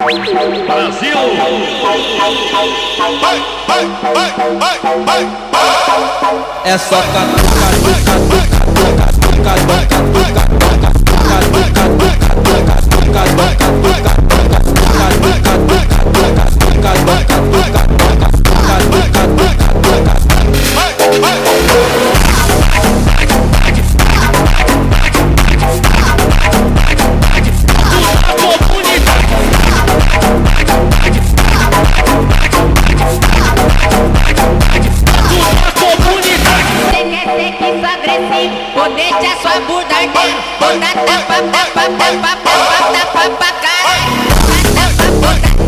Brasil! É só catuca, poder de a sua bunda ardendo, bunda tapa, tapa, tapa, tapa, tapa pra caralho, tapa, bunda